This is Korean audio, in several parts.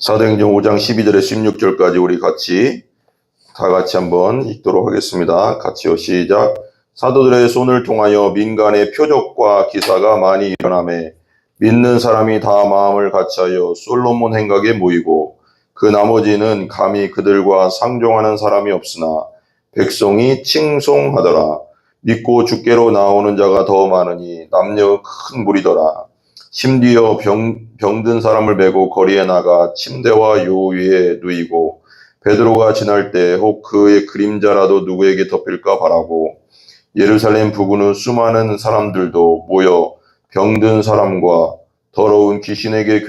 사도행전 5장 12절에 16절까지 우리 다 같이 한번 읽도록 하겠습니다. 같이요. 시작. 사도들의 손을 통하여 민간의 표적과 기사가 많이 일어나매 믿는 사람이 다 마음을 같이하여 솔로몬 행각에 모이고 그 나머지는 감히 그들과 상종하는 사람이 없으나 백성이 칭송하더라. 믿고 주께로 나오는 자가 더 많으니 남녀 큰 무리더라. 심지어 병든 사람을 메고 거리에 나가 침대와 요 위에 누이고 베드로가 지날 때 혹 그의 그림자라도 누구에게 덮일까 바라고 예루살렘 부근의 수많은 사람들도 모여 병든 사람과 더러운 귀신에게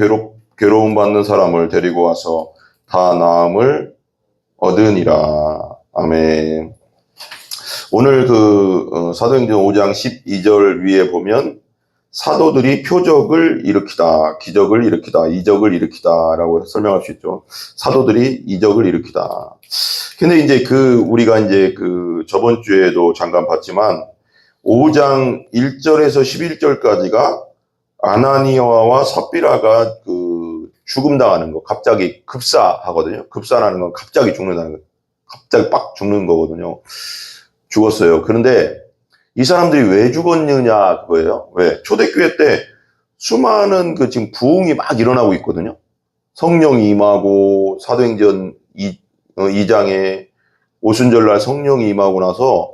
괴로움 받는 사람을 데리고 와서 다 나음을 얻으니라. 아멘. 오늘 사도행전 5장 12절 위에 보면 사도들이 표적을 일으키다, 기적을 일으키다, 이적을 일으키다 라고 설명할 수 있죠. 사도들이 이적을 일으키다. 근데 이제 우리가 이제 저번 주에도 잠깐 봤지만 5장 1절에서 11절까지가 아나니아와 삽비라가 죽음 당하는 거, 갑자기 급사하거든요. 급사라는 건 갑자기 죽는다는 거. 갑자기 빡 죽는 거거든요. 죽었어요. 그런데 이 사람들이 왜 죽었느냐 그거예요. 왜? 초대교회 때 수많은 지금 부흥이 막 일어나고 있거든요. 성령이 임하고 사도행전 2장에 오순절날 성령이 임하고 나서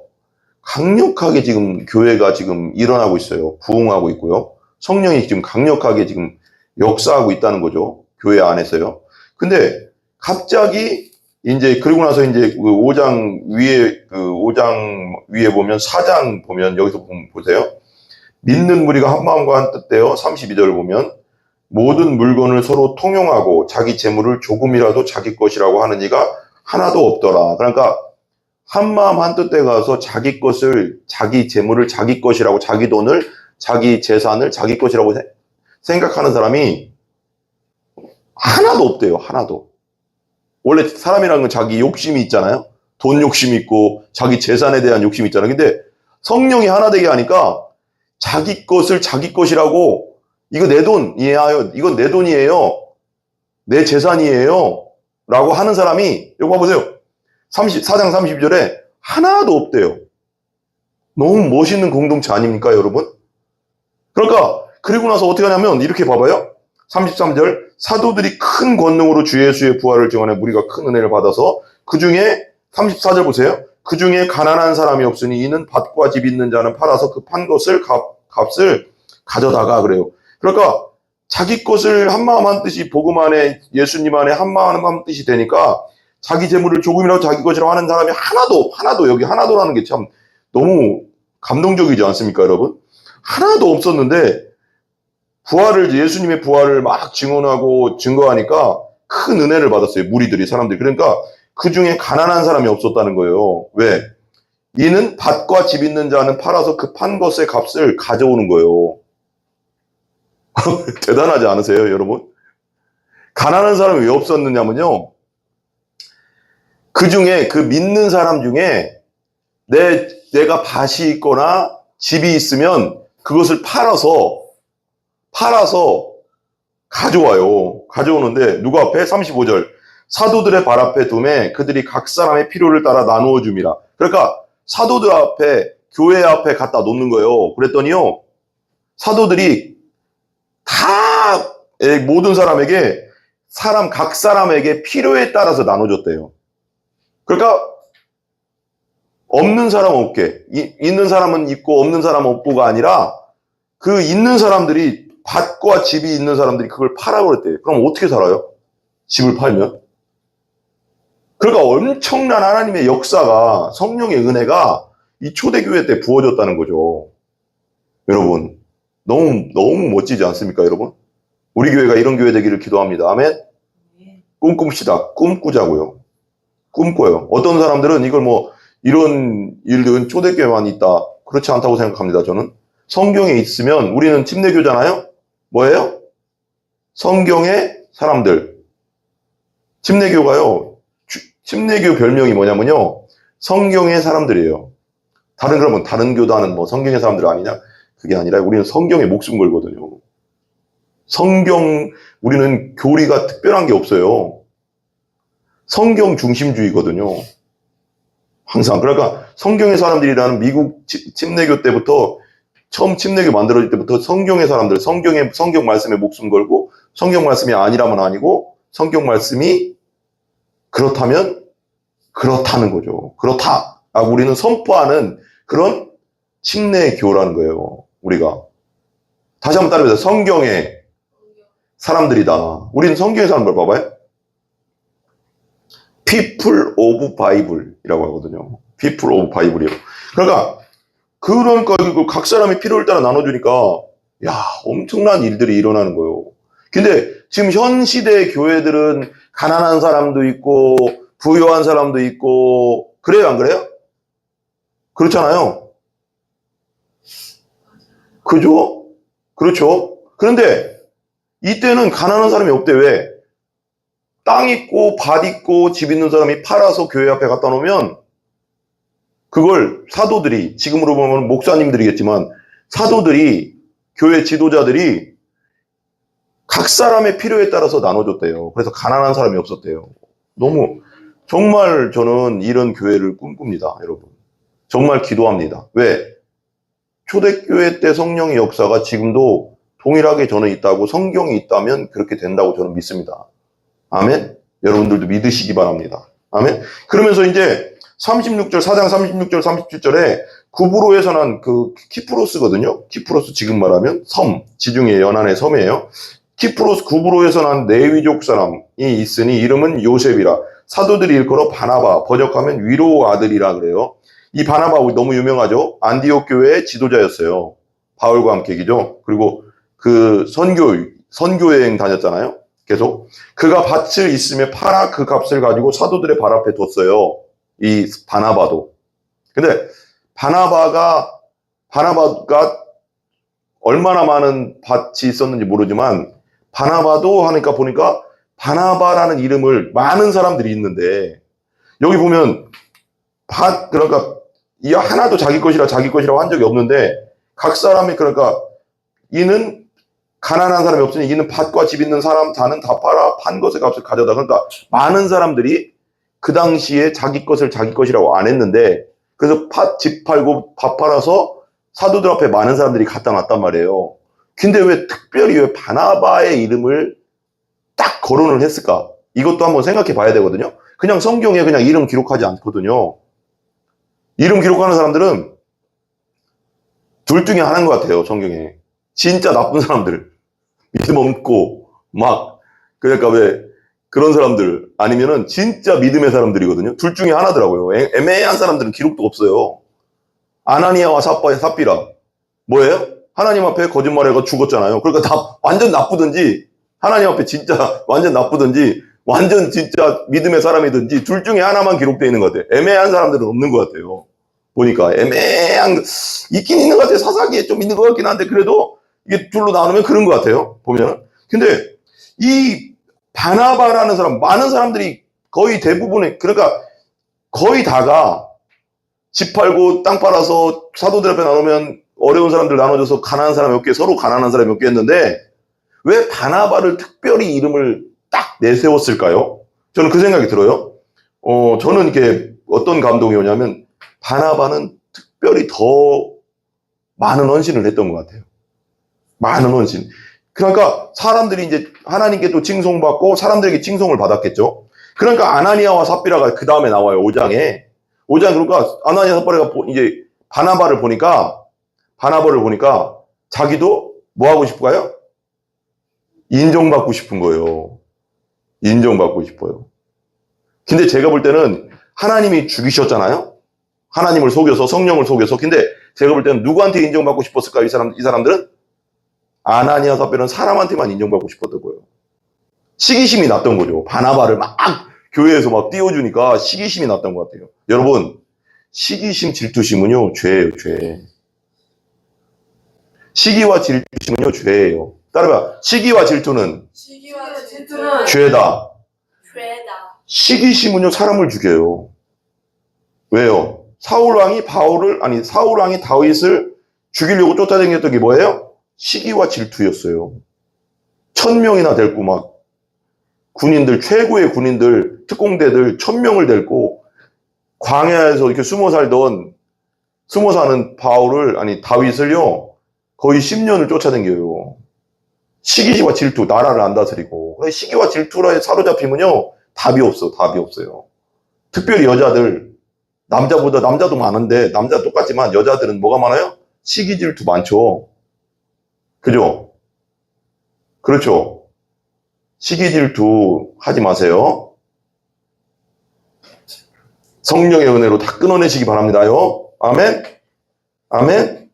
강력하게 지금 교회가 지금 일어나고 있어요. 부흥하고 있고요. 성령이 지금 강력하게 지금 역사하고 있다는 거죠. 교회 안에서요. 근데 갑자기 이제 그리고 나서 이제 5장 위에 보면 4장 보면 여기서 보세요. 믿는 무리가 한 마음과 한 뜻되어 32절을 보면 모든 물건을 서로 통용하고 자기 재물을 조금이라도 자기 것이라고 하는 이가 하나도 없더라. 그러니까 한 마음 한 뜻대 가서 자기 것을, 자기 재물을 자기 것이라고, 자기 돈을, 자기 재산을 자기 것이라고 생각하는 사람이 하나도 없대요. 하나도. 원래 사람이라는 건 자기 욕심이 있잖아요. 돈 욕심이 있고 자기 재산에 대한 욕심이 있잖아요. 근데 성령이 하나 되게 하니까 자기 것을 자기 것이라고, 이거 내 돈이에요. 이건 내 돈이에요. 내 재산이에요. 라고 하는 사람이, 이거 봐보세요. 4장 32절에 하나도 없대요. 너무 멋있는 공동체 아닙니까, 여러분? 그러니까 그리고 나서 어떻게 하냐면 이렇게 봐봐요. 33절, 사도들이 큰 권능으로 주 예수의 부활을 증언해 무리가 큰 은혜를 받아서 그 중에 34절 보세요. 그 중에 가난한 사람이 없으니 이는 밭과 집 있는 자는 팔아서 그 판 것을 값을 가져다가 그래요. 그러니까 자기 것을 한 마음 한 뜻이 복음 안에 예수님 안에 한 마음 한 뜻이 되니까 자기 재물을 조금이라도 자기 것이라고 하는 사람이 하나도 여기 하나도라는 게 참 너무 감동적이지 않습니까, 여러분? 하나도 없었는데 예수님의 부활을 막 증언하고 증거하니까 큰 은혜를 받았어요. 무리들이, 사람들이. 그러니까 그 중에 가난한 사람이 없었다는 거예요. 왜? 이는 밭과 집 있는 자는 팔아서 그 판 것의 값을 가져오는 거예요. 대단하지 않으세요, 여러분? 가난한 사람이 왜 없었느냐면요. 그 중에 믿는 사람 중에 내가 밭이 있거나 집이 있으면 그것을 팔아서 가져와요. 가져오는데 누구 앞에? 35절. 사도들의 발 앞에 두매 그들이 각 사람의 필요를 따라 나누어 줍니다. 그러니까 사도들 앞에, 교회 앞에 갖다 놓는 거예요. 그랬더니요, 사도들이 다 모든 사람에게 각 사람에게 필요에 따라서 나눠줬대요. 그러니까 없는 사람 없게, 있는 사람은 있고 없는 사람은 없고가 아니라 있는 사람들이, 밭과 집이 있는 사람들이 그걸 팔아버렸대요. 그럼 어떻게 살아요? 집을 팔면? 그러니까 엄청난 하나님의 역사가, 성령의 은혜가 이 초대교회 때 부어졌다는 거죠. 여러분, 너무 멋지지 않습니까, 여러분? 우리 교회가 이런 교회 되기를 기도합니다. 아멘? 꿈꿉시다. 꿈꾸자고요. 꿈꿔요. 어떤 사람들은 이걸 이런 일들은 초대교회만 있다. 그렇지 않다고 생각합니다, 저는. 성경에 있으면 우리는 침례교잖아요? 뭐예요? 성경의 사람들. 침례교가요, 침례교 별명이 뭐냐면요, 성경의 사람들이에요. 그러면 다른 교단은 성경의 사람들 아니냐? 그게 아니라 우리는 성경에 목숨 걸거든요. 우리는 교리가 특별한 게 없어요. 성경 중심주의거든요. 항상. 그러니까 성경의 사람들이라는 미국 침례교 때부터, 처음 침례교 만들어질 때부터 성경의 사람들, 성경 말씀에 목숨 걸고, 성경 말씀이 아니라면 아니고, 성경 말씀이 그렇다면 그렇다는 거죠. 그렇다. 우리는 선포하는 그런 침례교라는 거예요. 우리가. 다시 한번 따라해보세요. 성경의 사람들이다. 우리는 성경의 사람들 봐봐요. People of Bible이라고 하거든요. People of Bible이라고. 그러니까 각 사람이 필요에 따라 나눠주니까 엄청난 일들이 일어나는 거예요. 근데 지금 현 시대의 교회들은 가난한 사람도 있고 부유한 사람도 있고 그래요, 안 그래요? 그렇잖아요. 그죠? 그렇죠. 그런데 이때는 가난한 사람이 없대. 왜? 땅 있고 밭 있고 집 있는 사람이 팔아서 교회 앞에 갖다 놓으면 그걸 사도들이, 지금으로 보면 목사님들이겠지만 사도들이, 교회 지도자들이 각 사람의 필요에 따라서 나눠줬대요. 그래서 가난한 사람이 없었대요. 정말 저는 이런 교회를 꿈꿉니다, 여러분. 정말 기도합니다. 왜? 초대교회 때 성령의 역사가 지금도 동일하게 저는 있다고, 성경이 있다면 그렇게 된다고 저는 믿습니다. 아멘? 여러분들도 믿으시기 바랍니다. 아멘? 그러면서 이제 36절, 4장 36절, 37절에 구브로에서 난 키프로스거든요. 키프로스 지금 말하면 섬, 지중해 연안의 섬이에요. 구브로에서 난 레위족 사람이 있으니 이름은 요셉이라. 사도들이 일컬어 바나바, 번역하면 위로 아들이라 그래요. 이 바나바 너무 유명하죠. 안디옥 교회의 지도자였어요. 바울과 함께이죠. 그리고 선교 여행 다녔잖아요. 계속. 그가 밭을 있으며 팔아 그 값을 가지고 사도들의 발 앞에 뒀어요. 이 바나바도. 근데 바나바가 얼마나 많은 밭이 있었는지 모르지만 바나바도 하니까 보니까 바나바라는 이름을 많은 사람들이 있는데 여기 보면 그러니까 이 하나도 자기 것이라고 한 적이 없는데 각 사람이 그러니까 이는 가난한 사람이 없으니 이는 밭과 집 있는 사람 다는 다 팔아 판 것의 값을 가져다. 그러니까 많은 사람들이 그 당시에 자기 것을 자기 것이라고 안 했는데 그래서 집 팔고 밭 팔아서 사도들 앞에 많은 사람들이 갖다 놨단 말이에요. 근데 특별히 왜 바나바의 이름을 딱 거론을 했을까? 이것도 한번 생각해 봐야 되거든요. 그냥 성경에 그냥 이름 기록하지 않거든요. 이름 기록하는 사람들은 둘 중에 하나인 것 같아요, 성경에. 진짜 나쁜 사람들, 믿음 없고 그러니까 그런 사람들, 아니면은 진짜 믿음의 사람들이거든요. 둘 중에 하나더라고요. 애매한 사람들은 기록도 없어요. 아나니아와 삽비라. 뭐예요? 하나님 앞에 거짓말해서 죽었잖아요. 그러니까 다 완전 나쁘든지, 하나님 앞에 진짜 완전 나쁘든지, 완전 진짜 믿음의 사람이든지, 둘 중에 하나만 기록되어 있는 것 같아요. 애매한 사람들은 없는 것 같아요. 보니까 있긴 있는 것 같아요. 사사기에 좀 있는 것 같긴 한데, 그래도 이게 둘로 나누면 그런 것 같아요. 보면. 근데 이 바나바라는 사람, 많은 사람들이 거의 대부분의, 그러니까 거의 다가 집 팔고 땅 팔아서 사도들 앞에 나누면 어려운 사람들 나눠줘서 가난한 사람이 없게, 서로 가난한 사람이 없게 했는데 왜 바나바를 특별히 이름을 딱 내세웠을까요? 저는 그 생각이 들어요. 저는 이게 어떤 감동이 오냐면 바나바는 특별히 더 많은 헌신을 했던 것 같아요. 많은 헌신. 그러니까 사람들이 이제 하나님께 또 칭송받고 사람들에게 칭송을 받았겠죠. 그러니까 아나니아와 삽비라가 그 다음에 나와요. 5장에. 그러니까 아나니아 삽비라가 이제 바나바를 보니까 자기도 뭐 하고 싶을까요? 인정받고 싶은 거예요. 인정받고 싶어요. 근데 제가 볼 때는 하나님이 죽이셨잖아요. 하나님을 속여서, 성령을 속여서. 근데 제가 볼 때는 누구한테 인정받고 싶었을까요? 이 사람들은? 아나니아 삽비라는 사람한테만 인정받고 싶었던 거예요. 시기심이 났던 거죠. 바나바를 교회에서 띄워주니까 시기심이 났던 것 같아요. 여러분, 시기심, 질투심은요, 죄예요, 죄. 시기와 질투심은요, 죄예요. 따라봐. 시기와 질투는 죄다. 시기심은요, 사람을 죽여요. 왜요? 사울 왕이 다윗을 죽이려고 쫓아다녔던 게 뭐예요? 시기와 질투였어요. 1000명이나 데리고 막 군인들, 최고의 군인들, 특공대들 1000명을 데리고 광야에서 이렇게 숨어 사는 다윗을요, 거의 10년을 쫓아다녀요. 시기와 질투, 나라를 안 다스리고. 시기와 질투에 사로잡히면요, 답이 없어요. 특별히 여자들, 남자도 많은데, 남자 똑같지만 여자들은 뭐가 많아요? 시기 질투 많죠. 그죠? 그렇죠. 시기 질투 하지 마세요. 성령의 은혜로 다 끊어내시기 바랍니다요. 아멘? 아멘?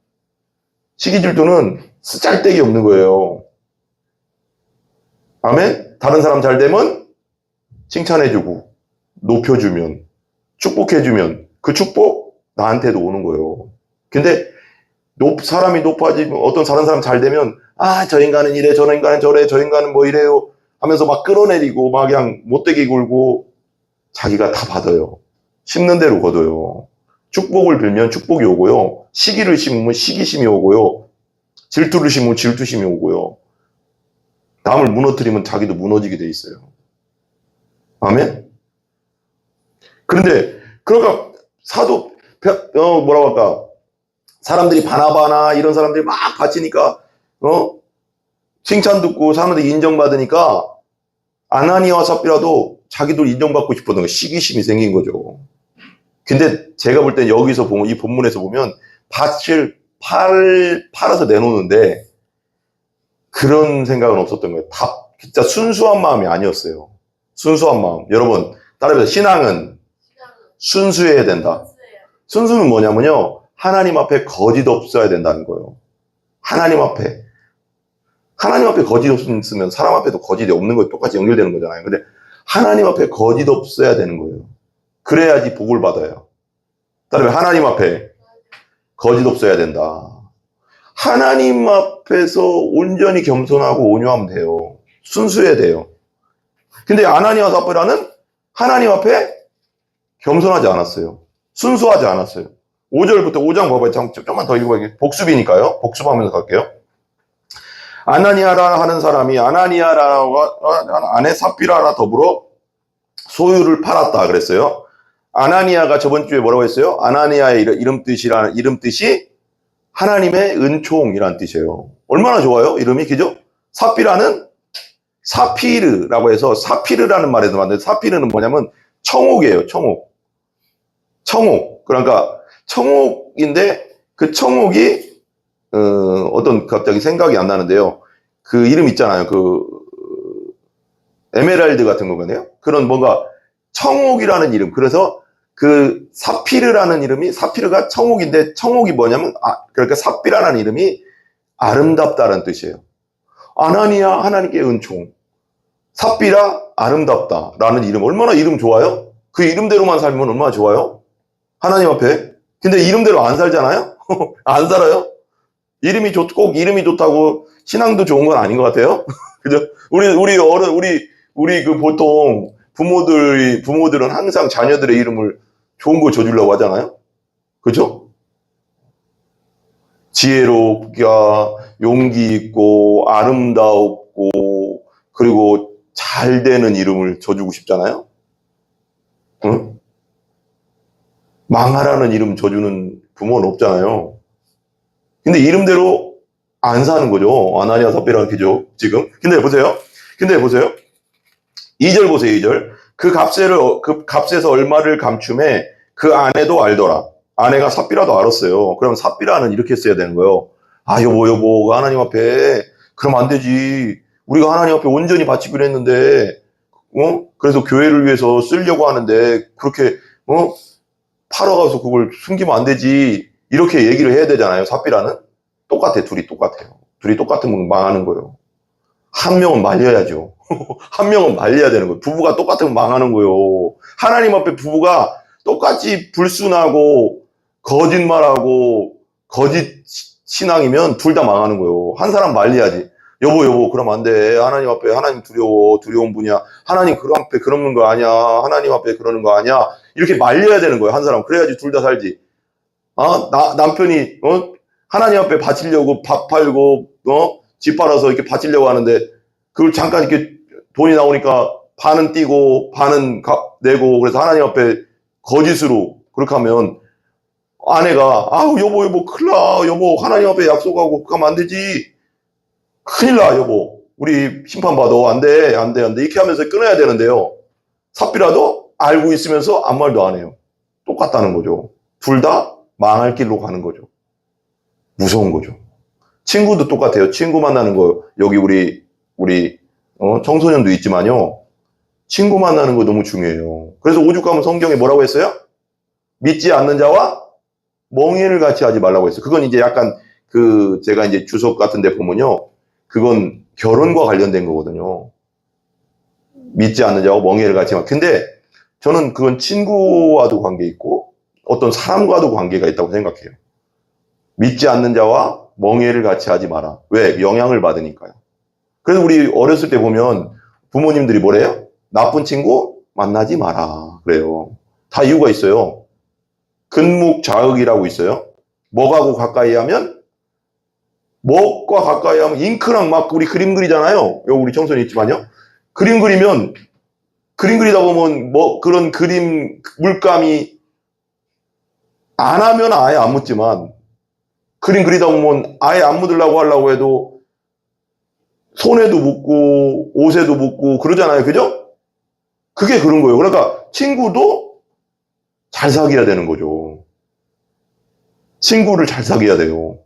시기 질투는 쓰잘데기 없는 거예요. 아멘? 다른 사람 잘 되면 칭찬해주고, 높여주면, 축복해주면, 그 축복 나한테도 오는 거예요. 근데 사람이 높아지고, 다른 사람 잘 되면, 저 인간은 이래, 저 인간은 저래, 저 인간은 뭐 이래요 하면서 막 끌어내리고, 막 그냥 못되게 굴고, 자기가 다 받아요. 심는 대로 거둬요. 축복을 빌면 축복이 오고요. 시기를 심으면 시기심이 오고요. 질투를 심으면 질투심이 오고요. 남을 무너뜨리면 자기도 무너지게 돼 있어요. 아멘? 그런데, 그러니까, 뭐라고 할까. 사람들이 바나바나 이런 사람들이 막 바치니까, 칭찬 듣고 사람들이 인정받으니까, 아나니아와 삽비라도 자기도 인정받고 싶었던 거, 시기심이 생긴 거죠. 근데 제가 볼 땐 여기서 보면, 이 본문에서 보면, 밭을 팔아서 내놓는데, 그런 생각은 없었던 거예요. 진짜 순수한 마음이 아니었어요. 순수한 마음. 여러분, 따라해서 신앙은 순수해야 된다. 순수는 뭐냐면요, 하나님 앞에 거짓 없어야 된다는 거예요. 하나님 앞에 거짓 없으면 사람 앞에도 거짓이 없는 거에 똑같이 연결되는 거잖아요. 근데 하나님 앞에 거짓 없어야 되는 거예요. 그래야지 복을 받아요. 따라해서 하나님 앞에 거짓 없어야 된다. 하나님 앞에서 온전히 겸손하고 온유하면 돼요. 순수해야 돼요. 근데 아나니아와 삽비라는 하나님 앞에 겸손하지 않았어요. 순수하지 않았어요. 5절부터 5장 봐봐요. 조금만 더 읽어봐요. 복습이니까요. 복습하면서 갈게요. 아나니아라 하는 사람이 아나니아라와 아내 삽비라라 더불어 소유를 팔았다 그랬어요. 아나니아가 저번 주에 뭐라고 했어요? 아나니아의 이름 뜻이 하나님의 은총이라는 뜻이에요. 얼마나 좋아요? 이름이, 그죠? 삽비라는 사피르라고 해서 사피르라는 말에서 만든 사피르는 뭐냐면 청옥이에요. 청옥. 그러니까 청옥인데 그 청옥이 갑자기 생각이 안 나는데요. 그 이름 있잖아요. 그 에메랄드 같은 거거든요. 그런 뭔가 청옥이라는 이름. 그래서 그 사피르라는 이름이 사피르가 청옥인데 청옥이 뭐냐면 그러니까 삽비라는 이름이 아름답다라는 뜻이에요. 아나니아 하나님께 은총, 삽비라 아름답다라는 이름. 얼마나 이름 좋아요? 그 이름대로만 살면 얼마나 좋아요? 하나님 앞에. 근데 이름대로 안 살잖아요? 안 살아요? 꼭 이름이 좋다고 신앙도 좋은 건 아닌 것 같아요. 그죠? 우리 그 보통 부모들은 항상 자녀들의 이름을 좋은 거 줘주려고 하잖아요. 그죠? 지혜롭고, 용기 있고, 아름다웠고, 그리고 잘 되는 이름을 줘주고 싶잖아요. 응? 망하라는 이름 줘주는 부모는 없잖아요. 근데 이름대로 안 사는 거죠. 아나니아 삽비라는 기죠, 지금. 근데 보세요. 2절 보세요, 2절. 그 값에서 얼마를 감춤해 그 아내도 알더라. 아내가 삽비라도 알았어요. 그럼 삽비라는 이렇게 써야 되는 거예요. 여보, 하나님 앞에. 그럼 안 되지. 우리가 하나님 앞에 온전히 바치기로 했는데, 그래서 교회를 위해서 쓰려고 하는데, 그렇게, 팔아가서 그걸 숨기면 안 되지. 이렇게 얘기를 해야 되잖아요. 삽비라는. 둘이 똑같아요. 둘이 똑같으면 망하는 거예요. 한 명은 말려야죠. 한 명은 말려야 되는 거예요. 부부가 똑같으면 망하는 거예요. 하나님 앞에 부부가 똑같이 불순하고 거짓말하고 거짓 신앙이면 둘 다 망하는 거예요. 한 사람 말려야지. 여보, 그러면 안 돼. 하나님 앞에 하나님 두려운 분이야. 하나님 그 앞에 그러는 거 아니야. 하나님 앞에 그러는 거 아니야. 이렇게 말려야 되는 거예요. 한 사람. 그래야지 둘 다 살지. 남편이 하나님 앞에 바치려고 밥 팔고 집 팔아서 이렇게 바치려고 하는데 그걸 잠깐 이렇게 돈이 나오니까 반은 띄고 반은 내고 그래서 하나님 앞에 거짓으로 그렇게 하면 아내가 아우 여보 큰일 나 여보 하나님 앞에 약속하고 그러면 안 되지 큰일 나 여보 우리 심판받아 안 돼 이렇게 하면서 끊어야 되는데요. 삽비라도 알고 있으면서 아무 말도 안 해요. 똑같다는 거죠. 둘 다 망할 길로 가는 거죠. 무서운 거죠. 친구도 똑같아요. 친구 만나는 거 여기 우리 청소년도 있지만요. 친구 만나는 거 너무 중요해요. 그래서 오죽하면 성경에 뭐라고 했어요? 믿지 않는 자와 멍에를 같이 하지 말라고 했어요. 그건 이제 약간 제가 이제 주석 같은 데 보면요. 그건 결혼과 관련된 거거든요. 믿지 않는 자와 멍에를 같이 하면. 근데 저는 그건 친구와도 관계 있고 어떤 사람과도 관계가 있다고 생각해요. 믿지 않는 자와 멍에를 같이 하지 마라. 왜? 영향을 받으니까요. 그래서 우리 어렸을 때 보면 부모님들이 뭐래요? 나쁜 친구 만나지 마라. 그래요. 다 이유가 있어요. 근묵자흑이라고 있어요. 뭐하고 가까이 하면? 뭐과 가까이 하면 잉크랑 막 우리 그림 그리잖아요. 여기 우리 청소년 있지만요. 그림 그리다 보면 그런 그림 물감이 안 하면 아예 안 묻지만 그림 그리다 보면 아예 안 묻으려고 하려고 해도 손에도 묻고 옷에도 묻고 그러잖아요. 그죠? 그게 그런 거예요. 그러니까 친구도 잘 사귀어야 되는 거죠. 친구를 잘 사귀어야 돼요.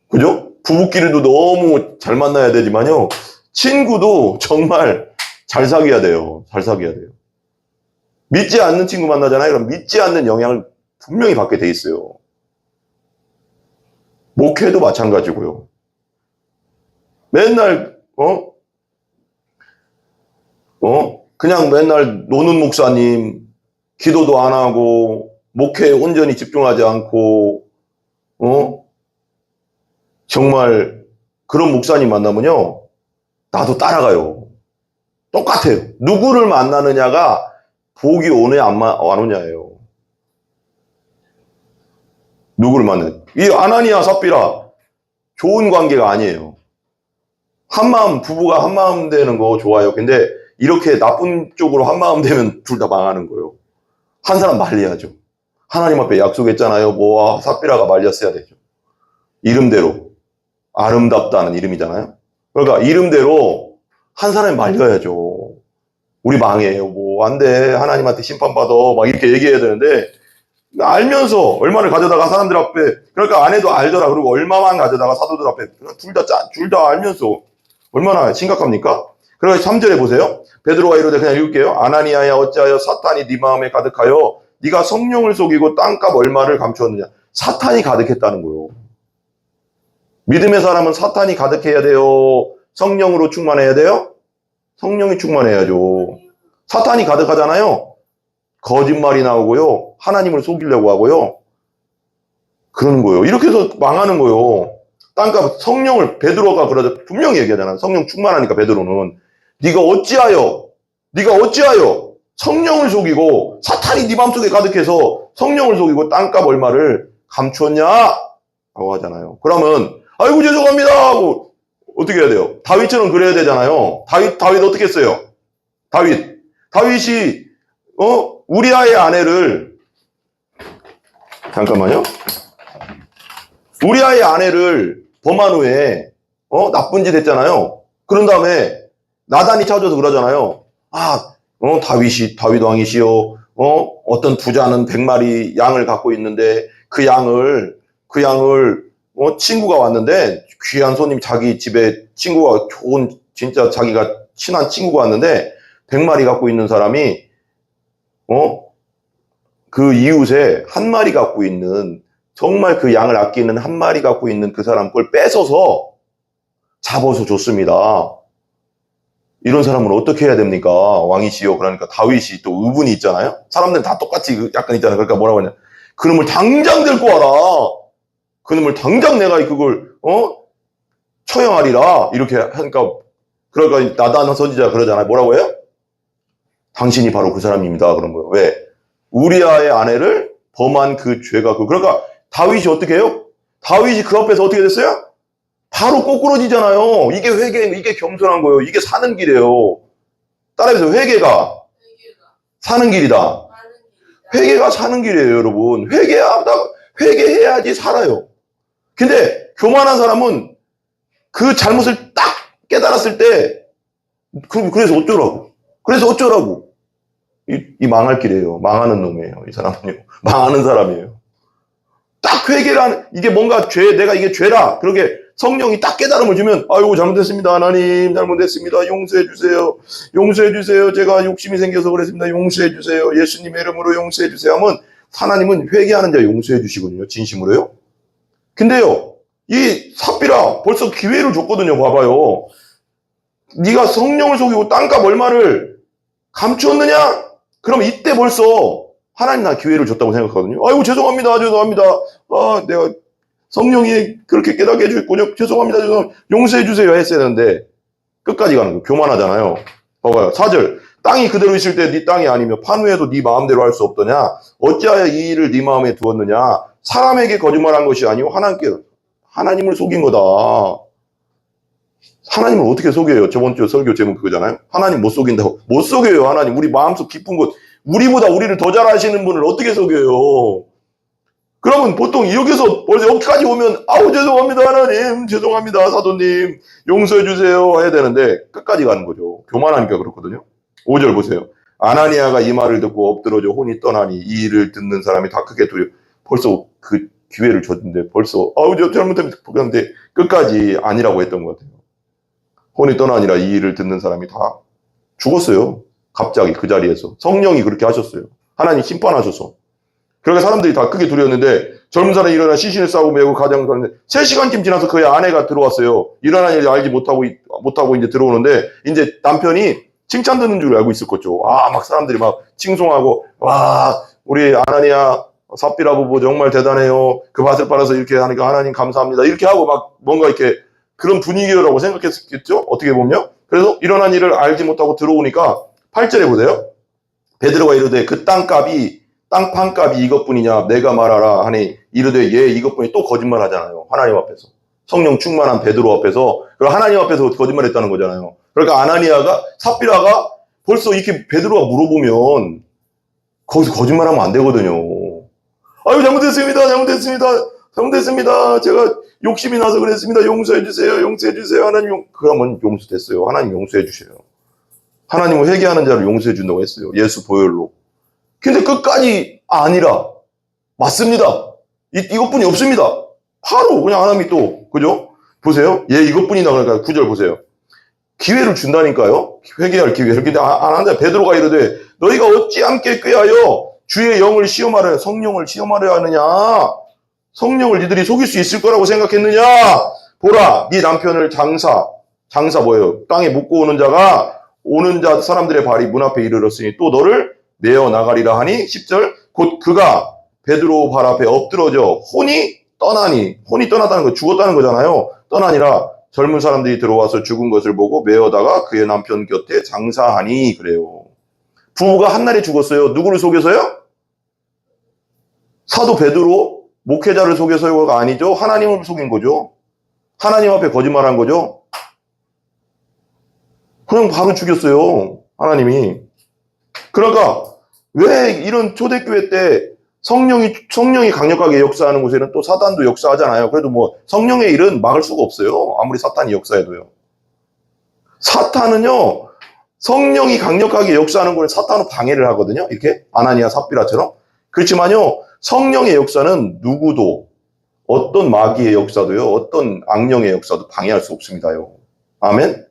그죠? 부부끼리도 너무 잘 만나야 되지만요. 친구도 정말 잘 사귀어야 돼요. 잘 사귀어야 돼요. 믿지 않는 친구 만나잖아요. 그럼 믿지 않는 영향을 분명히 받게 돼 있어요. 목회도 마찬가지고요. 맨날 그냥 맨날 노는 목사님, 기도도 안 하고 목회에 온전히 집중하지 않고 정말 그런 목사님 만나면요. 나도 따라가요. 똑같아요. 누구를 만나느냐가 복이 오느냐 안 오냐예요. 누구를 만나냐. 이 아나니아 삽비라 좋은 관계가 아니에요. 한마음 부부가 한마음 되는 거 좋아요. 근데 이렇게 나쁜 쪽으로 한마음 되면 둘 다 망하는 거예요. 한 사람 말려야죠. 하나님 앞에 약속했잖아요. 삽비라가 말렸어야 되죠. 이름대로 아름답다는 이름이잖아요. 그러니까 이름대로 한 사람이 말려야죠. 우리 망해요. 안 돼. 하나님한테 심판받아. 막 이렇게 얘기해야 되는데 알면서 얼마를 가져다가 사람들 앞에 그러니까 아내도 알더라. 그리고 얼마만 가져다가 사도들 앞에 둘 다 알면서 얼마나 심각합니까? 그래서 3절에 보세요. 베드로가 이르되 그냥 읽을게요. 아나니아야 어찌하여 사탄이 네 마음에 가득하여 네가 성령을 속이고 땅값 얼마를 감추었느냐. 사탄이 가득했다는 거예요. 믿음의 사람은 사탄이 가득해야 돼요. 성령으로 충만해야 돼요. 성령이 충만해야죠. 사탄이 가득하잖아요. 거짓말이 나오고요. 하나님을 속이려고 하고요. 그러는 거예요. 이렇게 해서 망하는 거예요. 땅값 성령을 베드로가 그러자 분명히 얘기하잖아요. 성령 충만하니까 베드로는 네가 어찌하여 성령을 속이고 사탄이 네 마음속에 가득해서 성령을 속이고 땅값 얼마를 감추었냐? 라고 하잖아요. 그러면 아이고 죄송합니다 하고 어떻게 해야 돼요? 다윗처럼 그래야 되잖아요. 다윗 어떻게 했어요? 다윗이 우리아의 아내를 잠깐만요. 우리아의 아내를 범한 후에 나쁜 짓 했잖아요. 그런 다음에 나단이 찾아서 그러잖아요. 다윗 왕이시여 어떤 부자는 100마리 양을 갖고 있는데 그 양을 친구가 왔는데 귀한 손님 자기 집에 친구가 좋은 진짜 자기가 친한 친구가 왔는데 100마리 갖고 있는 사람이 그 이웃에 한 마리 갖고 있는 정말 그 양을 아끼는 한 마리 갖고 있는 그 사람 걸 뺏어서 잡아서 줬습니다. 이런 사람은 어떻게 해야 됩니까? 왕이시여. 그러니까 다윗이 또 의분이 있잖아요. 사람들은 다 똑같이 약간 있잖아요. 그러니까 뭐라고 하냐. 그놈을 당장 데리고 와라. 그놈을 당장 내가 그걸 처형하리라. 이렇게 하니까 그러니까 나단 선지자가 그러잖아요. 뭐라고 해요? 당신이 바로 그 사람입니다. 그런 거예요. 왜? 우리아의 아내를 범한 그 죄가 그러니까 다윗이 어떻게 해요? 다윗이 그 앞에서 어떻게 됐어요? 바로 꼬꾸러지잖아요. 이게 회개, 이게 겸손한 거예요. 이게 사는 길이에요. 따라해보세요. 회개가 사는 길이다. 회개가 사는 길이에요, 여러분. 회개해야지 살아요. 근데 교만한 사람은 그 잘못을 딱 깨달았을 때, 그래서 어쩌라고. 이 망할 길이에요. 망하는 놈이에요. 이 사람은요. 망하는 사람이에요. 딱 회개라는, 이게 뭔가 내가 이게 죄라. 그렇게 성령이 딱 깨달음을 주면, 아이고, 잘못했습니다. 하나님, 잘못했습니다. 용서해주세요. 용서해주세요. 제가 욕심이 생겨서 그랬습니다. 용서해주세요. 예수님의 이름으로 용서해주세요. 하면, 하나님은 회개하는 자 용서해주시거든요. 진심으로요. 근데요, 이 삽비라 벌써 기회를 줬거든요. 봐봐요. 네가 성령을 속이고 땅값 얼마를 감추었느냐? 그럼 이때 벌써 하나님 나 기회를 줬다고 생각하거든요. 아이고, 죄송합니다. 내가 성령이 그렇게 깨닫게 해주셨군요. 죄송합니다. 용서해 주세요. 했어야 되는데 끝까지 가는 거예요. 교만하잖아요. 봐봐요. 4절. 땅이 그대로 있을 때 네 땅이 아니며 판후에도 네 마음대로 할 수 없더냐? 어찌하여 이 일을 네 마음에 두었느냐? 사람에게 거짓말한 것이 아니오 하나님을 속인 거다. 하나님을 어떻게 속여요? 저번 주 설교 제목 그거잖아요. 하나님 못 속인다고. 못 속여요. 하나님. 우리 마음속 깊은 곳. 우리보다 우리를 더 잘 아시는 분을 어떻게 속여요? 그러면 보통 여기서 여기까지 오면 아우 죄송합니다 하나님, 죄송합니다 사도님, 용서해 주세요 해야 되는데 끝까지 가는 거죠. 교만하니까 그렇거든요. 5절 보세요. 아나니아가 이 말을 듣고 엎드러져 혼이 떠나니 이 일을 듣는 사람이 다 크게 두려. 벌써 그 기회를 줬는데 벌써 아우 저 잘못했는데 끝까지 아니라고 했던 것 같아요. 혼이 떠나니라 이 일을 듣는 사람이 다 죽었어요. 갑자기 그 자리에서 성령이 그렇게 하셨어요. 하나님 심판하셔서. 그러니까 사람들이 다 크게 두려웠는데 젊은 사람이 일어나 시신을 싸고 메고 가장을 가는데 3시간쯤 지나서 그의 아내가 들어왔어요. 일어난 일을 알지 못하고 이제 들어오는데 이제 남편이 칭찬 듣는 줄 알고 있을 거죠. 막 사람들이 막 칭송하고 와 우리 아나니아 삽비라 부부 정말 대단해요. 그 밭을 팔아서 이렇게 하니까 하나님 감사합니다. 이렇게 하고 막 뭔가 이렇게 그런 분위기라고 생각했겠죠. 어떻게 보면. 그래서 일어난 일을 알지 못하고 들어오니까 8절에 보세요. 베드로가 이르되 그 땅판값이 이것뿐이냐 내가 말하라 하니 이르되 예 이것뿐이 또 거짓말 하잖아요. 하나님 앞에서. 성령 충만한 베드로 앞에서. 그리고 하나님 앞에서 거짓말했다는 거잖아요. 그러니까 아나니아가 삽비라가 벌써 이렇게 베드로가 물어보면 거기서 거짓말하면 안 되거든요. 아유 잘못했습니다. 제가 욕심이 나서 그랬습니다. 용서해 주세요. 하나님 그러면 용서됐어요. 하나님 용서해 주셔요. 하나님은 회개하는 자를 용서해 준다고 했어요. 예수 보혈로. 근데 끝까지 아니라 맞습니다. 이것뿐이 없습니다. 바로 그냥 하나님이 또 그죠? 보세요. 예 이것뿐이다 그러니까 9절 보세요. 기회를 준다니까요. 회개할 기회를. 근데 안 한다. 베드로가 이르되 너희가 어찌 함께 꾀하여 주의 영을 시험하려 성령을 시험하려 하느냐? 성령을 니들이 속일 수 있을 거라고 생각했느냐? 보라 네 남편을 장사 뭐예요? 땅에 묻고 오는 자 사람들의 발이 문 앞에 이르렀으니 또 너를 내어 나가리라 하니 10절 곧 그가 베드로 발 앞에 엎드러져 혼이 떠나다는 거 죽었다는 거잖아요. 떠나니라 젊은 사람들이 들어와서 죽은 것을 보고 메어다가 그의 남편 곁에 장사하니 그래요. 부부가 한날에 죽었어요. 누구를 속여서요? 사도 베드로 목회자를 속여서가 아니죠. 하나님을 속인 거죠. 하나님 앞에 거짓말한 거죠. 그냥 바로 죽였어요. 하나님이. 그러니까 왜 이런 초대교회 때 성령이 강력하게 역사하는 곳에는 또 사단도 역사하잖아요. 그래도 뭐 성령의 일은 막을 수가 없어요. 아무리 사탄이 역사해도요. 사탄은요. 성령이 강력하게 역사하는 곳에 사탄은 방해를 하거든요. 이렇게 아나니아 삽비라처럼. 그렇지만요. 성령의 역사는 누구도 어떤 마귀의 역사도요. 어떤 악령의 역사도 방해할 수 없습니다요. 아멘?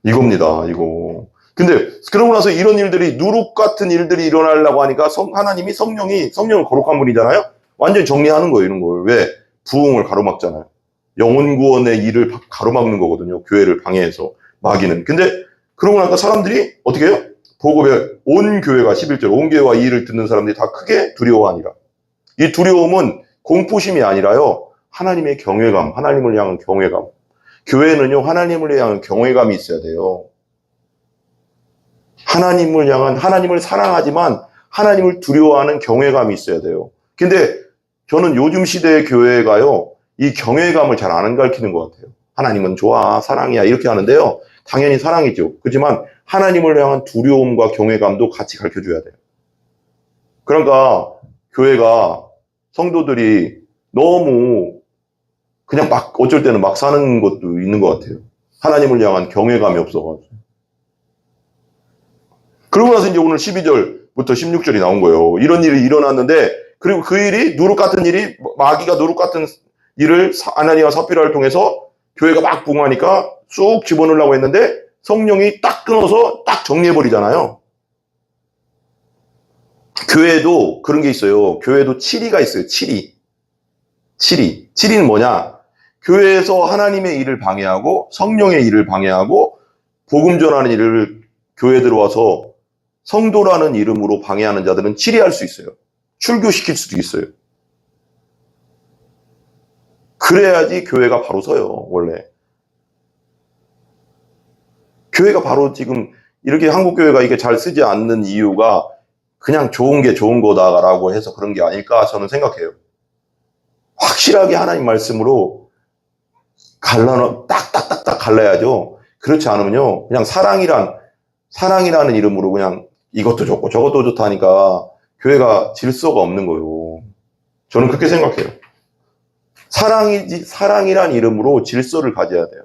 이겁니다. 이거. 근데 그러고 나서 이런 일들이 누룩 같은 일들이 일어나려고 하니까 하나님이 성령을 거룩한 분이잖아요. 완전히 정리하는 거예요. 이런 걸. 왜? 부흥을 가로막잖아요. 영혼 구원의 일을 가로막는 거거든요. 교회를 방해해서 마귀는. 근데 그러고 나니까 사람들이 어떻게 해요? 보고에 온 교회가 11절 온 교회와 이 일을 듣는 사람들이 다 크게 두려워하니라. 이 두려움은 공포심이 아니라요. 하나님의 경외감, 하나님을 향한 경외감. 교회는요. 하나님을 향한 경외감이 있어야 돼요. 하나님을 사랑하지만 하나님을 두려워하는 경외감이 있어야 돼요. 근데 저는 요즘 시대의 교회가요. 이 경외감을 잘 안 가르치는 것 같아요. 하나님은 좋아, 사랑이야 이렇게 하는데요. 당연히 사랑이죠. 그렇지만 하나님을 향한 두려움과 경외감도 같이 가르쳐줘야 돼요. 그러니까 교회가 성도들이 너무 그냥 막 어쩔 때는 막 사는 것도 있는 것 같아요. 하나님을 향한 경외감이 없어가지고. 그러고 나서 이제 오늘 12절부터 16절이 나온 거예요. 이런 일이 일어났는데, 그리고 그 일이 누룩 같은 일이, 마귀가 누룩 같은 일을 아나니아와 삽비라를 통해서 교회가 막 붕하니까 쑥 집어넣으려고 했는데 성령이 딱 끊어서 딱 정리해버리잖아요. 교회도 그런 게 있어요. 교회도 7위가 있어요. 7위. 7위. 7위는 뭐냐? 교회에서 하나님의 일을 방해하고 성령의 일을 방해하고 복음 전하는 일을 교회에 들어와서 성도라는 이름으로 방해하는 자들은 7위 할 수 있어요. 출교시킬 수도 있어요. 그래야지 교회가 바로 서요, 원래. 교회가 바로 지금 이렇게 한국교회가 이게 잘 쓰지 않는 이유가 그냥 좋은 게 좋은 거다라고 해서 그런 게 아닐까 저는 생각해요. 확실하게 하나님 말씀으로 딱딱딱딱 갈라야죠. 그렇지 않으면요, 그냥 사랑이라는 이름으로 그냥 이것도 좋고 저것도 좋다 하니까 교회가 질서가 없는 거예요. 저는 그렇게 생각해요. 사랑이란 이름으로 질서를 가져야 돼요.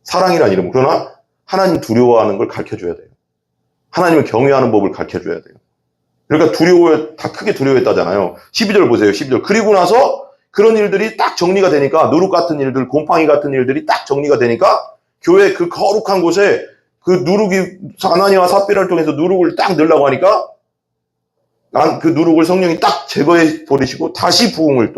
사랑이란 이름. 그러나 하나님 두려워하는 걸 가르쳐줘야 돼요. 하나님을 경외하는 법을 가르쳐줘야 돼요. 그러니까 다 크게 두려워했다잖아요. 12절 보세요. 12절. 그리고 나서 그런 일들이 딱 정리가 되니까, 누룩 같은 일들, 곰팡이 같은 일들이 딱 정리가 되니까 교회 그 거룩한 곳에 그 누룩이, 아나니아와 삽비라를 통해서 누룩을 딱 넣으려고 하니까 그 누룩을 성령이 딱 제거해 버리시고 다시 부흥의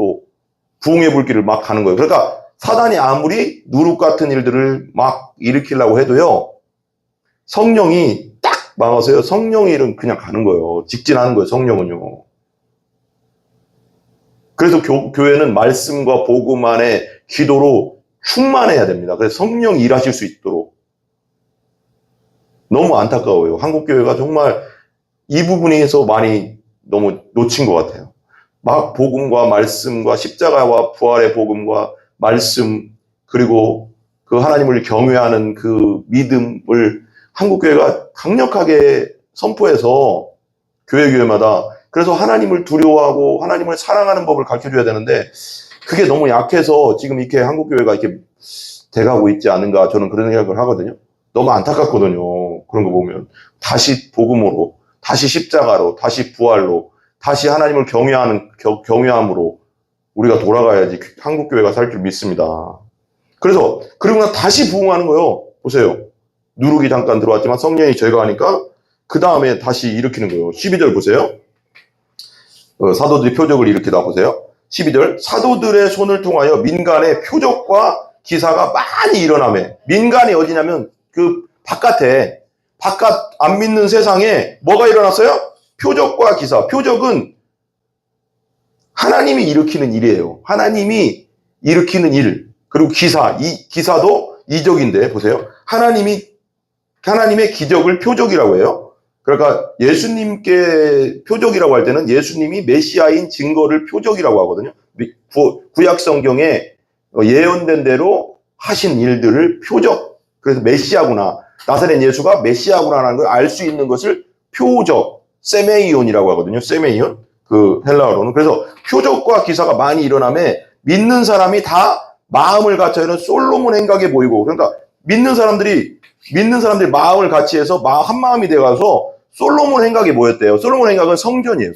불길을 막 가는 거예요. 그러니까 사단이 아무리 누룩 같은 일들을 막 일으키려고 해도요, 성령이 딱 막아서요, 성령의 일은 그냥 가는 거예요. 직진하는 거예요, 성령은요. 그래서 교회는 말씀과 복음 안에 기도로 충만해야 됩니다. 그래서 성령이 일하실 수 있도록. 너무 안타까워요. 한국교회가 정말 이 부분에서 많이 너무 놓친 것 같아요. 막 복음과 말씀과 십자가와 부활의 복음과 말씀, 그리고 그 하나님을 경외하는 그 믿음을 한국교회가 강력하게 선포해서 교회마다, 그래서 하나님을 두려워하고 하나님을 사랑하는 법을 가르쳐줘야 되는데 그게 너무 약해서 지금 이렇게 한국교회가 이렇게 돼가고 있지 않은가, 저는 그런 생각을 하거든요. 너무 안타깝거든요. 그런 거 보면 다시 복음으로, 다시 십자가로, 다시 부활로, 다시 하나님을 경외함으로 우리가 돌아가야지 한국교회가 살 줄 믿습니다. 그래서 그리고 나 다시 부흥하는 거예요. 보세요. 누룩이 잠깐 들어왔지만 성령이 제거하니까 그 다음에 다시 일으키는 거예요. 12절 보세요. 사도들이 표적을 일으키다 보세요. 12절. 사도들의 손을 통하여 민간의 표적과 기사가 많이 일어나매. 민간이 어디냐면 그 바깥 안 믿는 세상에 뭐가 일어났어요? 표적과 기사. 표적은 하나님이 일으키는 일이에요. 하나님이 일으키는 일. 그리고 이 기사도 이적인데 보세요. 하나님의 기적을 표적이라고 해요. 그러니까 예수님께 표적이라고 할 때는 예수님이 메시아인 증거를 표적이라고 하거든요. 구약 성경에 예언된 대로 하신 일들을 표적. 그래서 메시아구나. 나사렛 예수가 메시아구나라는 걸 알 수 있는 것을 표적, 세메이온이라고 하거든요. 세메이온. 그 헬라어로는. 그래서 표적과 기사가 많이 일어나며 믿는 사람이 다 마음을 같이 하는 솔로몬 행각에 보이고, 그러니까 믿는 사람들이 마음을 같이 해서 한 마음이 돼가서 솔로몬 행각에 모였대요. 솔로몬 행각은 성전이에요.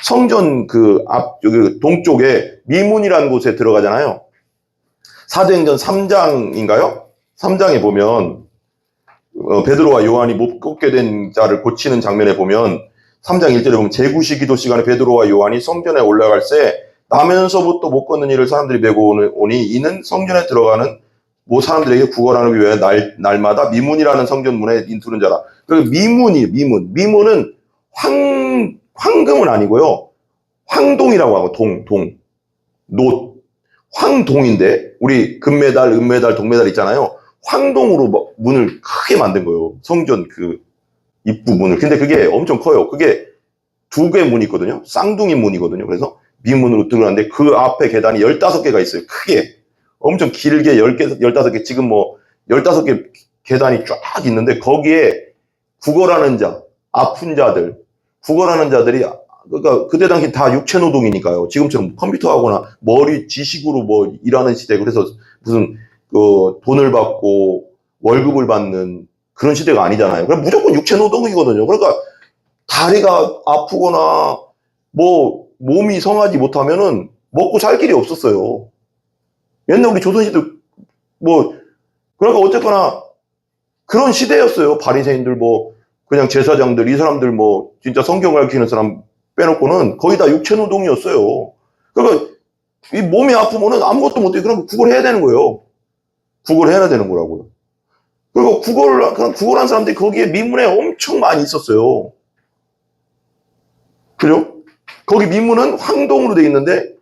성전 여기 동쪽에 미문이라는 곳에 들어가잖아요. 사도행전 3장인가요? 3장에 보면 베드로와 요한이 못 걷게 된 자를 고치는 장면에 보면 3장 1절에 보면 제구시 기도 시간에 베드로와 요한이 성전에 올라갈 때 나면서부터 못 걷는 이를 사람들이 메고 오니 이는 성전에 들어가는 사람들에게 구걸하는 위해 날마다 미문이라는 성전문에 인투는 자라. 그리고 미문은 황금은 아니고요. 황동이라고 하고 노. 황동인데 우리 금메달, 은메달, 동메달 있잖아요. 황동으로 문을 크게 만든 거예요. 성전 그 입구 문을. 근데 그게 엄청 커요. 그게 2개의 문이 있거든요. 쌍둥이 문이거든요. 그래서 미문으로 들어가는데 그 앞에 계단이 15개가 있어요. 크게. 엄청 길게 10개, 15개, 지금 뭐 15개 계단이 쫙 있는데 거기에 구걸하는 자, 아픈 자들, 구걸하는 자들이 그러니까 그때 당시 다 육체 노동이니까요. 지금처럼 컴퓨터하거나 머리 지식으로 뭐 일하는 시대 그래서 무슨 그 돈을 받고 월급을 받는 그런 시대가 아니잖아요. 그럼 무조건 육체 노동이거든요. 그러니까 다리가 아프거나 뭐 몸이 성하지 못하면은 먹고 살 길이 없었어요. 옛날 우리 조선시대 뭐 그러니까 어쨌거나 그런 시대였어요. 바리새인들 뭐 그냥 제사장들 이 사람들 뭐 진짜 성경을 가르치는 사람 빼놓고는 거의 다 육체 노동이었어요. 그러니까 이 몸이 아프면은 아무것도 못해. 그럼 구걸해야 되는 거예요. 구걸해야 되는 거라고요. 그리고 그냥 구걸한 사람들이 거기에 미문에 엄청 많이 있었어요. 그죠? 거기 미문은 황동으로 돼 있는데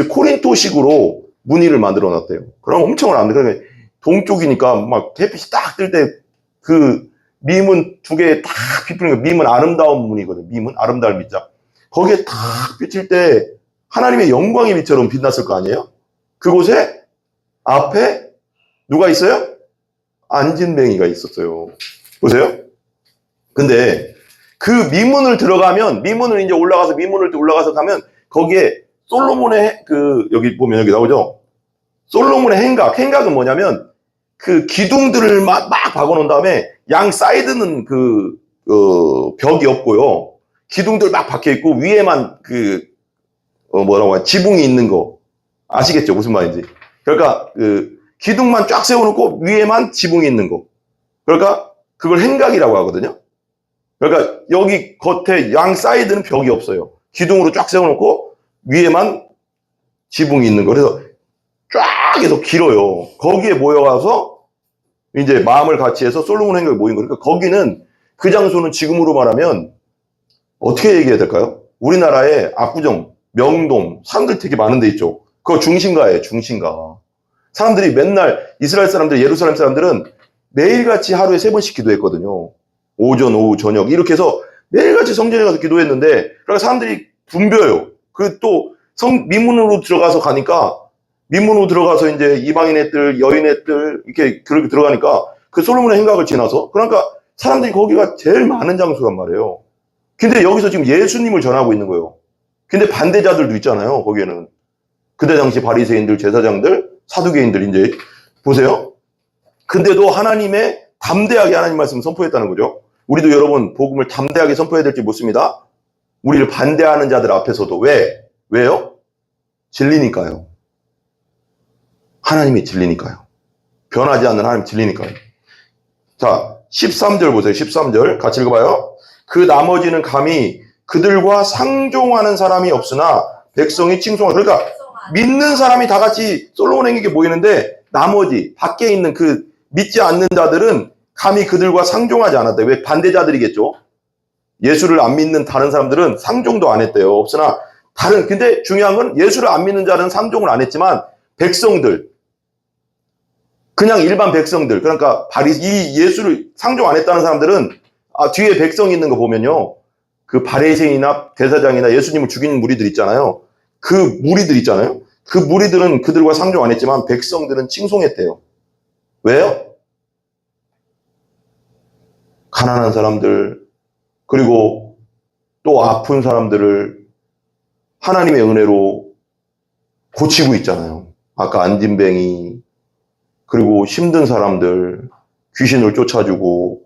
코린토식으로 무늬를 만들어 놨대요. 그럼 엄청 많은데 그러니까 동쪽이니까 막 햇빛이 딱 뜰 때 그 미문 두 개 딱 비추는 거 미문 아름다운 문이거든. 미문 아름다운 밑자. 거기에 딱 비칠 때 하나님의 영광의 빛처럼 빛났을 거 아니에요? 그곳에 앞에 누가 있어요? 안진뱅이가 있었어요. 보세요. 근데 그 미문을 들어가면 미문을 이제 올라가서 가면 거기에 솔로몬의 여기 보면 여기 나오죠. 솔로몬의 행각은 뭐냐면 그 기둥들을 막 박아놓은 다음에 양 사이드는 벽이 없고요. 기둥들 막 박혀 있고 위에만 뭐라고 하냐 지붕이 있는 거 아시겠죠? 무슨 말인지. 그러니까 기둥만 쫙 세워놓고 위에만 지붕이 있는 거. 그러니까 그걸 행각이라고 하거든요. 그러니까 여기 겉에 양 사이드는 벽이 없어요. 기둥으로 쫙 세워놓고 위에만 지붕이 있는 거. 그래서 쫙 해서 길어요. 거기에 모여가서 이제 마음을 같이 해서 솔로몬 행각이 모인 거예요. 그러니까 거기는 그 장소는 지금으로 말하면 어떻게 얘기해야 될까요? 우리나라에 압구정, 명동, 사람들 되게 많은 데 있죠. 그거 중심가예요, 중심가. 사람들이 맨날 이스라엘 사람들, 예루살렘 사람들은 매일같이 하루에 3번씩 기도했거든요. 오전, 오후, 저녁 이렇게 해서 매일같이 성전에 가서 기도했는데 그러니까 사람들이 붐벼요. 미문으로 들어가서 이제 이방인 애들, 여인 애들 이렇게 그렇게 들어가니까 그 솔로몬의 행각을 지나서 그러니까 사람들이 거기가 제일 많은 장소란 말이에요. 근데 여기서 지금 예수님을 전하고 있는 거예요. 근데 반대자들도 있잖아요. 거기에는 그때 당시 바리새인들, 제사장들, 사두개인들 이제 보세요. 근데도 담대하게 하나님 말씀을 선포했다는 거죠. 우리도 여러분 복음을 담대하게 선포해야 될지 묻습니다. 우리를 반대하는 자들 앞에서도 왜요? 진리니까요. 하나님이 진리니까요. 변하지 않는 하나님 진리니까요. 자, 13절 보세요. 13절 같이 읽어봐요. 그 나머지는 감히 그들과 상종하는 사람이 없으나 백성이 칭송하라. 그러니까 믿는 사람이 다 같이 솔로몬에게 모이는데 나머지 밖에 있는 믿지 않는 자들은 감히 그들과 상종하지 않았대요. 왜? 반대자들이겠죠. 예수를 안 믿는 다른 사람들은 상종도 안 했대요. 없으나 근데 중요한 건 예수를 안 믿는 자는 상종을 안 했지만 백성들, 그냥 일반 백성들, 그러니까 이 예수를 상종 안 했다는 사람들은 뒤에 백성이 있는 거 보면요. 그 바리새인이나 대사장이나 예수님을 죽인 무리들 있잖아요. 그 무리들은 그들과 상종 안 했지만 백성들은 칭송했대요. 왜요? 가난한 사람들, 그리고 또 아픈 사람들을 하나님의 은혜로 고치고 있잖아요. 아까 안진뱅이, 그리고 힘든 사람들, 귀신을 쫓아주고,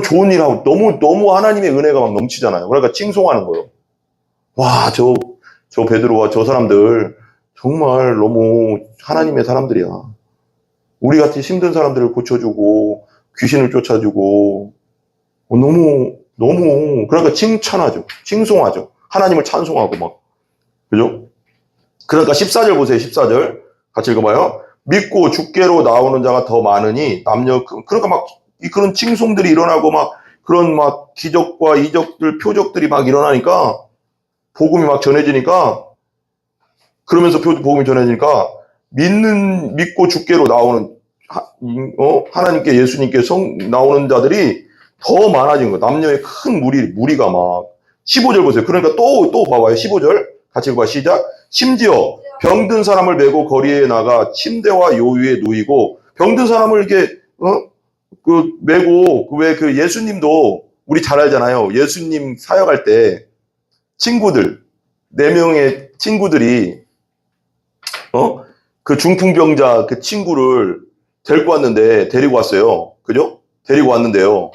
좋은 일하고 너무 하나님의 은혜가 막 넘치잖아요. 그러니까 칭송하는 거예요. 와, 저 베드로와 저 사람들 정말 너무 하나님의 사람들이야. 우리 같이 힘든 사람들을 고쳐주고 귀신을 쫓아주고 너무 그러니까 칭찬하죠. 칭송하죠. 하나님을 찬송하고 막. 그죠? 그러니까 14절 보세요. 14절 같이 읽어봐요. 믿고 주께로 나오는 자가 더 많으니 그러니까 막 그런 칭송들이 일어나고 막 그런 막 기적과 이적들 표적들이 막 일어나니까 복음이 막 전해지니까 그러면서 복음이 전해지니까 믿고 주께로 나오는 하나님께 예수님께 나오는 자들이 더 많아진 거예요. 남녀의 큰 무리가 막 15절 보세요. 그러니까 또 봐봐요. 15절 같이 읽어봐. 시작. 심지어 병든 사람을 메고 거리에 나가 침대와 요 위에 누이고, 병든 사람을 이렇게 메고, 왜 그 예수님도 우리 잘 알잖아요. 예수님 사역할 때 친구들 4명의 친구들이 그 중풍병자 그 친구를 데리고 왔어요. 그죠? 데리고 왔는데요.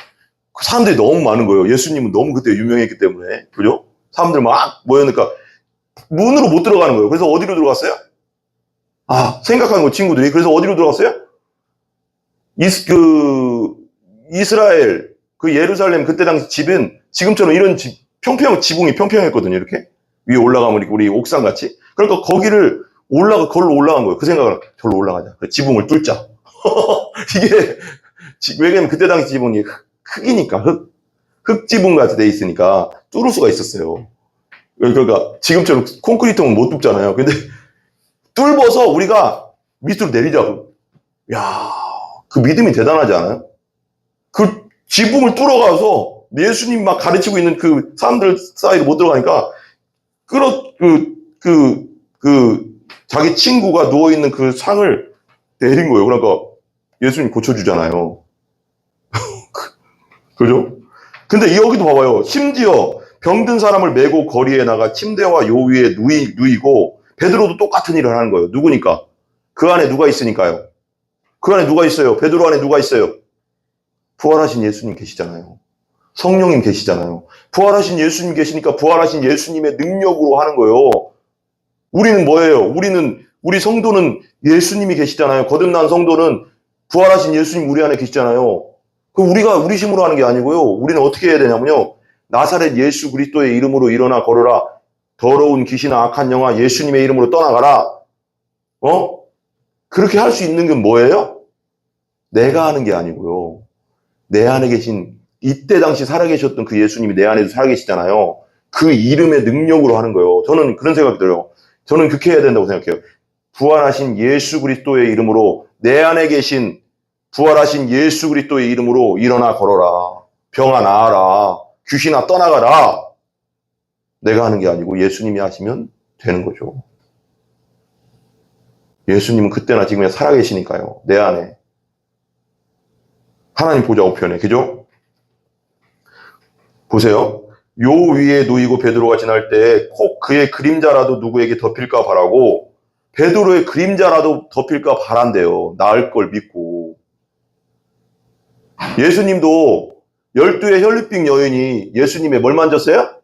그 사람들이 너무 많은 거예요. 예수님은 너무 그때 유명했기 때문에. 그죠? 사람들 막 모여니까 문으로 못 들어가는 거예요. 그래서 어디로 들어갔어요? 생각하는 거 친구들이. 그래서 어디로 들어갔어요? 이스라엘, 그 예루살렘 그때 당시 집은 지금처럼 이런 집, 지붕이 평평했거든요. 이렇게. 위에 올라가면 우리 옥상 같이. 그러니까 걸로 올라간 거예요. 그 생각을, 저로 올라가자. 지붕을 뚫자. 이게, 왜냐면 그때 당시 지붕이 흙이니까, 흙지붕 같이 돼 있으니까 뚫을 수가 있었어요. 그러니까 지금처럼 콘크리트는 못 뚫잖아요. 근데 뚫어서 우리가 밑으로 내리자고. 야, 그 믿음이 대단하지 않아요? 그 지붕을 뚫어가서 예수님 막 가르치고 있는 그 사람들 사이로 못 들어가니까 자기 친구가 누워있는 그 상을 내린 거예요. 그러니까 예수님 고쳐주잖아요. 그죠? 근데 여기도 봐봐요. 심지어 병든 사람을 메고 거리에 나가 침대와 요 위에 누이고, 베드로도 똑같은 일을 하는 거예요. 누구니까? 그 안에 누가 있으니까요. 그 안에 누가 있어요? 베드로 안에 누가 있어요? 부활하신 예수님 계시잖아요. 성령님 계시잖아요. 부활하신 예수님 계시니까 부활하신 예수님의 능력으로 하는 거예요. 우리는 뭐예요? 우리 성도는 예수님이 계시잖아요. 거듭난 성도는 부활하신 예수님 우리 안에 계시잖아요. 그 우리가 우리 힘으로 하는 게 아니고요. 우리는 어떻게 해야 되냐면요. 나사렛 예수 그리스도의 이름으로 일어나 걸어라. 더러운 귀신아 악한 영아 예수님의 이름으로 떠나가라. 그렇게 할 수 있는 건 뭐예요? 내가 하는 게 아니고요. 내 안에 계신, 이때 당시 살아계셨던 그 예수님이 내 안에도 살아계시잖아요. 그 이름의 능력으로 하는 거예요. 저는 그런 생각이 들어요. 저는 그렇게 해야 된다고 생각해요. 부활하신 예수 그리스도의 이름으로, 내 안에 계신 부활하신 예수 그리스도의 이름으로 일어나 걸어라. 병아 나아라. 귀신아 떠나가라. 내가 하는 게 아니고 예수님이 하시면 되는 거죠. 예수님은 그때나 지금이나 살아계시니까요. 내 안에. 하나님 보좌 우편에. 그죠? 보세요. 요 위에 누이고 베드로가 지날 때 꼭 그의 그림자라도 누구에게 덮일까 바라고, 베드로의 그림자라도 덮일까 바란대요. 나을 걸 믿고. 예수님도 12의 혈루병 여인이 예수님의 뭘 만졌어요?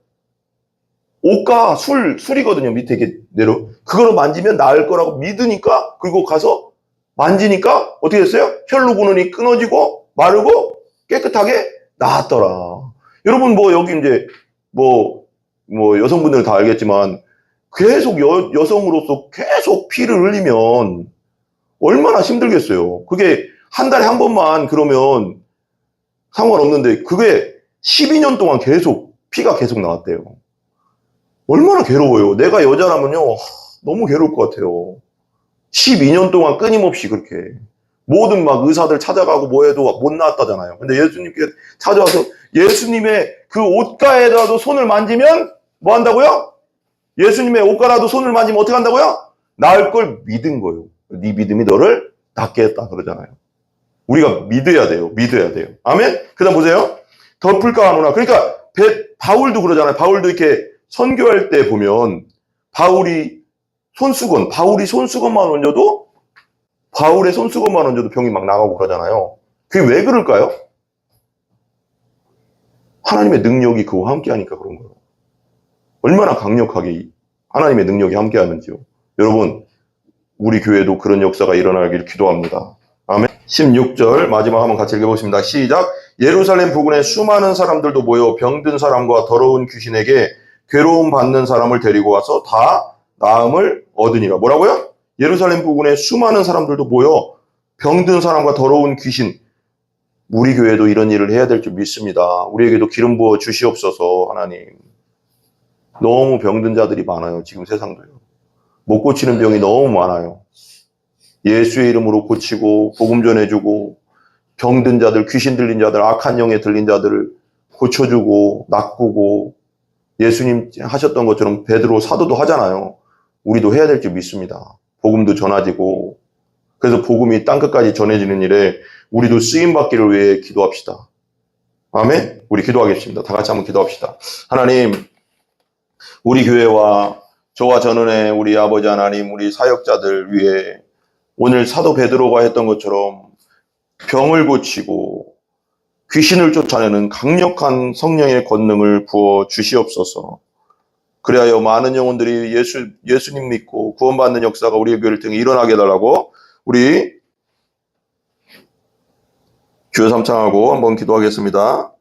옷과 술이거든요. 밑에 이렇게 내려. 그거로 만지면 나을 거라고 믿으니까, 그리고 가서 만지니까 어떻게 됐어요? 혈루군원이 끊어지고 마르고 깨끗하게 나았더라. 여러분 여기 이제 여성분들은 다 알겠지만 계속 여성으로서 계속 피를 흘리면 얼마나 힘들겠어요. 그게 한 달에 한 번만 그러면 상관없는데 그게 12년 동안 피가 계속 나왔대요. 얼마나 괴로워요. 내가 여자라면요, 너무 괴로울 것 같아요. 12년 동안 끊임없이 그렇게. 모든 의사들 찾아가고 뭐해도 못 나았다잖아요. 근데 예수님께 찾아와서 예수님의 그 옷가에라도 손을 만지면 뭐 한다고요? 예수님의 옷가라도 손을 만지면 어떻게 한다고요? 나을 걸 믿은 거예요. 네 믿음이 너를 낫게 했다 그러잖아요. 우리가 믿어야 돼요. 아멘? 그 다음 보세요. 덮을까 하노나. 그러니까 바울도 그러잖아요. 바울도 이렇게 선교할 때 보면 바울이 손수건만 얹어도, 바울의 손수건만 얹어도 병이 막 나가고 그러잖아요. 그게 왜 그럴까요? 하나님의 능력이 그와 함께 하니까 그런 거예요. 얼마나 강력하게 하나님의 능력이 함께 하는지요. 여러분, 우리 교회도 그런 역사가 일어나길 기도합니다. 아멘. 16절 마지막 한번 같이 읽어보겠습니다. 시작. 예루살렘 부근에 수많은 사람들도 모여 병든 사람과 더러운 귀신에게 괴로움 받는 사람을 데리고 와서 다 나음을 얻으니라. 뭐라고요? 예루살렘 부근에 수많은 사람들도 모여 병든 사람과 더러운 귀신. 우리 교회도 이런 일을 해야 될 줄 믿습니다. 우리에게도 기름 부어 주시옵소서. 하나님. 너무 병든 자들이 많아요. 지금 세상도요. 못 고치는 병이 너무 많아요. 예수의 이름으로 고치고 복음 전해주고 병든 자들, 귀신 들린 자들, 악한 영에 들린 자들을 고쳐주고 낚고 예수님 하셨던 것처럼 베드로 사도도 하잖아요. 우리도 해야 될 줄 믿습니다. 복음도 전해지고, 그래서 복음이 땅끝까지 전해지는 일에 우리도 쓰임받기를 위해 기도합시다. 아멘? 우리 기도하겠습니다. 다 같이 한번 기도합시다. 하나님, 우리 교회와 저와 전원의 우리 아버지 하나님, 우리 사역자들 위해 오늘 사도 베드로가 했던 것처럼 병을 고치고 귀신을 쫓아내는 강력한 성령의 권능을 부어 주시옵소서. 그리하여 많은 영혼들이 예수님 믿고 구원받는 역사가 우리의 교회를 통해 일어나게 해달라고 우리 주여 삼창하고 한번 기도하겠습니다.